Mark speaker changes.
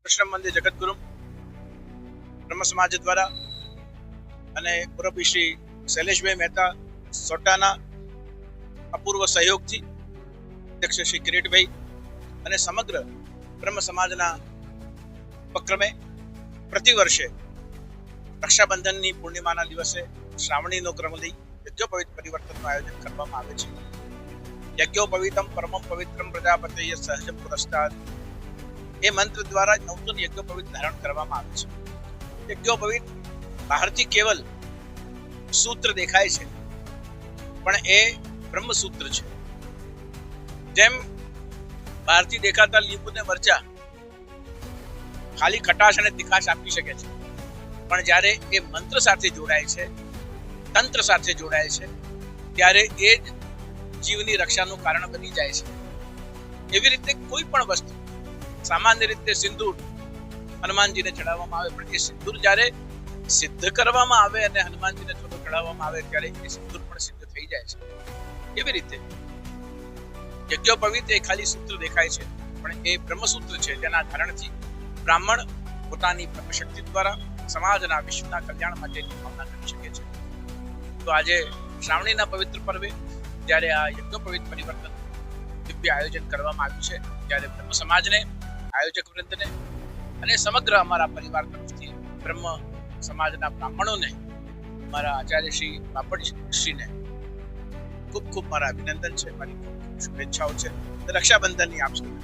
Speaker 1: કૃષ્ણ મંદિર જગતગુરુ બ્રહ્મ સમાજ દ્વારા અને મુરબ્બી શ્રી શૈલેષભાઈ મહેતા સોટાના અપૂર્વ સહયોગથી અધ્યક્ષ શ્રી કિરીટભાઈ અને સમગ્ર બ્રહ્મ સમાજના ઉપક્રમે પ્રતિવર્ષે રક્ષાબંધનની પૂર્ણિમાના દિવસે શ્રાવણીનો ક્રમ લઈ યજ્ઞોપવિત પરિવર્તનનું આયોજન કરવામાં આવે છે. યજ્ઞોપવિતમ પરમમ પવિત્રમ પ્રજાપતય સહજમ પુરસ્તાદ એ મંત્ર દ્વારા નવતન યજ્ઞોપવિત ધારણ કરવામાં આવે છે. યજ્ઞોપવિત બહારથી કેવલ સૂત્ર દેખાય છે, પણ એ બ્રહ્મ સૂત્ર છે. જેમ બહારથી દેખાતા લીંબુ ને મરચા ખાલી ખટાશ અને તીખાશ આપી શકે છે, પણ જ્યારે એ મંત્ર સાથે જોડાય છે, તંત્ર સાથે જોડાય છે, ત્યારે એ જ જીવની રક્ષાનું કારણ બની જાય છે. એવી રીતે કોઈ પણ વસ્તુ, સામાન્ય રીતે સિંદૂર હનુમાનજીને ચડાવવામાં આવે, પણ એ સિંદૂર જ્યારે સિદ્ધ કરવામાં આવે અને હનુમાનજીને થોડું ચડાવવામાં આવે ત્યારે એ સિંદૂર પણ સિદ્ધ થઈ જાય છે. એવી રીતે યજ્ઞોપવિત એ ખાલી સૂત્ર દેખાય છે, પણ એ બ્રહ્મસૂત્ર છે, જેના ધારણથી બ્રાહ્મણ પોતાની બ્રહ્મશક્તિ દ્વારા સમાજના વિશ્વના કલ્યાણ માટેની ભાવના કરી શકે છે. તો આજે શ્રાવણીના પવિત્ર પર્વે જ્યારે આ યજ્ઞોપવિત પરિવર્તન દિવ્ય આયોજન કરવામાં આવ્યું છે, ત્યારે બ્રહ્મ સમાજને, આયોજક વૃંદને અને સમગ્ર અમારા પરિવાર તરફથી બ્રહ્મ સમાજના બ્રાહ્મણોને, મારા આચાર્ય શ્રી બાપટશ્રીને ખૂબ ખૂબ મારા અભિનંદન છે, મારી શુભેચ્છાઓ છે. રક્ષાબંધનની આપ સૌને